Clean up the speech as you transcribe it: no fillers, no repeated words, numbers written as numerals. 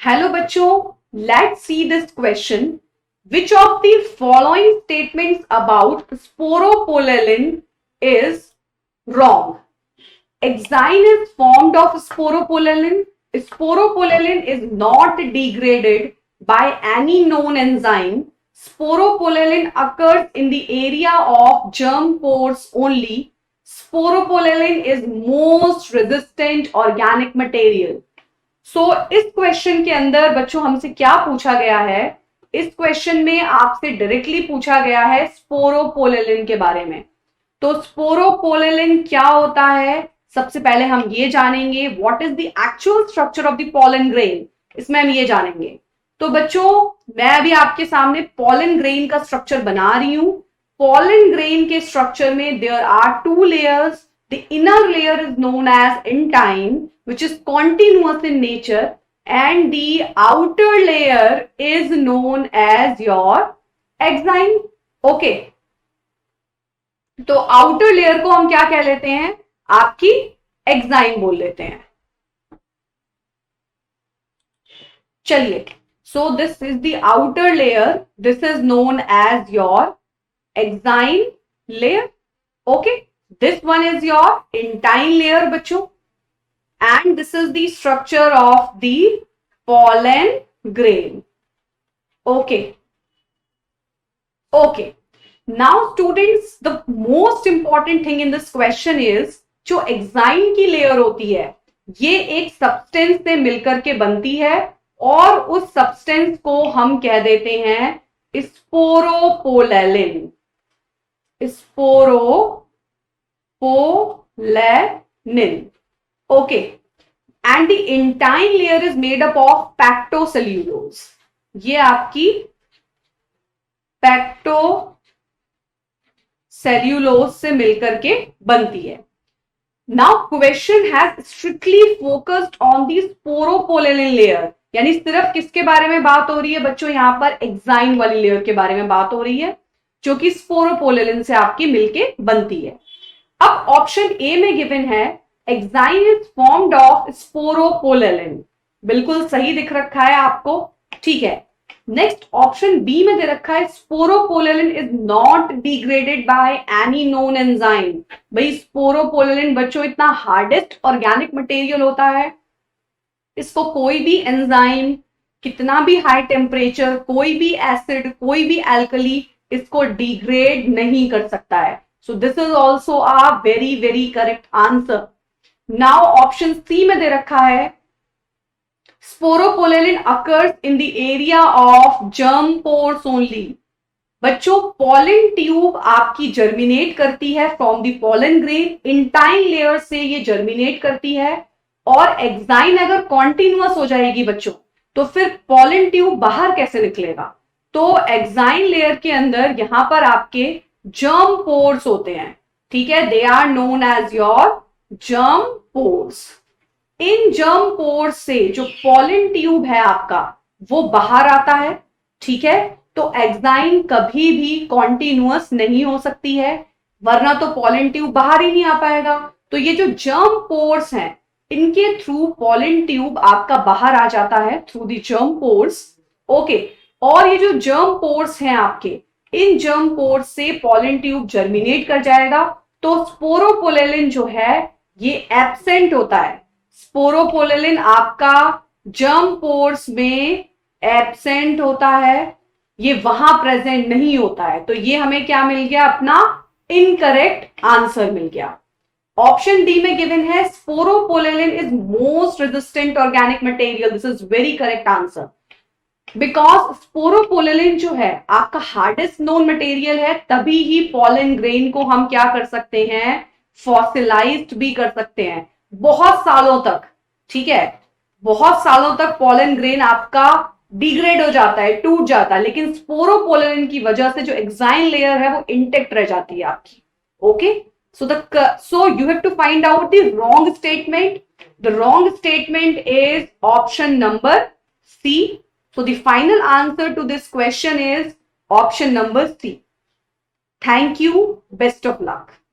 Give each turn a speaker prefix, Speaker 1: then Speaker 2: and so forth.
Speaker 1: Hello बच्चों, let's see this question. Which of the following statements about sporopollen is wrong? Exine is formed of sporopollen. Sporopollen is not degraded by any known enzyme. Sporopollen occurs in the area of germ pores only. Sporopollen is most resistant organic material. इस question के अंदर बच्चों हमसे क्या पूछा गया है? इस क्वेश्चन में आपसे डायरेक्टली पूछा गया है स्पोरोपोलेलिन के बारे में. तो स्पोरोपोलेलिन क्या होता है, सबसे पहले हम ये जानेंगे. What is the actual structure of the pollen grain, इसमें हम ये जानेंगे. तो बच्चों, मैं अभी आपके सामने पॉलन ग्रेन का स्ट्रक्चर बना रही हूं. पॉलन ग्रेन के स्ट्रक्चर में there are two layers. The inner layer is known as intine, which is continuous in nature, and the outer layer is known as your exine. Okay. तो outer layer को हम क्या कह लेते हैं? आपकी एक्साइन बोल लेते हैं. चलिए, so this is the outer layer. This is known as your exine layer. Okay, this one is your intine layer बच्चों, and this is the structure of the pollen grain. Okay. Now students, the most important thing in this question is जो exine की layer होती है ये एक substance से मिलकर के बनती है और उस सब्सटेंस को हम कह देते हैं स्पोरोपोलेलिन. Polenin. Okay. And the intine layer is made up of pectocellulose. ये आपकी pectocellulose से मिलकर के बनती है. Now question has strictly focused on the sporopollen layer. यानी सिर्फ किसके बारे में बात हो रही है बच्चों? यहां पर एक्साइन वाली लेयर के बारे में बात हो रही है जो कि स्पोरोपोलेलिन से आपकी मिलके बनती है. अब ऑप्शन ए में गिवन है एक्साइन इज फॉर्म्ड ऑफ स्पोरोपोलेलिन. बिल्कुल सही दिख रखा है आपको, ठीक है. नेक्स्ट ऑप्शन बी में दे रखा है sporopollenin is not degraded by any known enzyme. भाई स्पोरोपोलेलिन बच्चों इतना हार्डेस्ट ऑर्गेनिक मटेरियल होता है, इसको कोई भी एंजाइम, कितना भी हाई टेम्परेचर, कोई भी एसिड, कोई भी एल्कली इसको डिग्रेड नहीं कर सकता है. So this is also a very correct answer. Now option C में दे रखा है sporopollen occurs in the area of germ pores only. बच्चों, pollen tube आपकी जर्मिनेट करती है from the pollen grain. intine layer से ये जर्मिनेट करती है और एक्साइन अगर कॉन्टिन्यूअस हो जाएगी बच्चों तो फिर pollen tube बाहर कैसे निकलेगा? तो एक्साइन लेयर के अंदर यहां पर आपके जर्म पोर्स होते हैं, ठीक है. They are known as your germ pores. इन जर्म पोर्स से जो पॉलन ट्यूब है आपका वो बाहर आता है, ठीक है. तो एक्साइन कभी भी कॉन्टिन्यूअस नहीं हो सकती है, वरना तो पॉलन ट्यूब बाहर ही नहीं आ पाएगा. तो ये जो जर्म पोर्स हैं इनके थ्रू पॉलन ट्यूब आपका बाहर आ जाता है through the germ pores. Okay. और ये जो जर्म पोर्स हैं आपके, इन जर्म पोर्स से पॉलन ट्यूब जर्मिनेट कर जाएगा. तो स्पोरोपोलेलिन जो है ये एब्सेंट होता है. स्पोरोपोलेलिन आपका जर्म पोर्स में एब्सेंट होता है, ये वहां प्रेजेंट नहीं होता है. तो ये हमें क्या मिल गया? अपना इनकरेक्ट आंसर मिल गया. ऑप्शन डी में गिवन है sporopollenin is most resistant organic material. This is very correct answer. Because sporopollenin जो है आपका हार्डेस्ट नोन मटेरियल है, तभी ही पॉलन ग्रेन को हम क्या कर सकते हैं? फॉसिलाइज्ड भी कर सकते हैं बहुत सालों तक, ठीक है. बहुत सालों तक पॉलन ग्रेन आपका डिग्रेड हो जाता है, टूट जाता है, लेकिन स्पोरोपोलेलिन की वजह से जो एक्साइन लेयर है वो इंटेक्ट रह जाती है आपकी. Okay. So you have to find out the wrong statement. The wrong statement is option number C. So the final answer to this question is option number C. Thank you. Best of luck.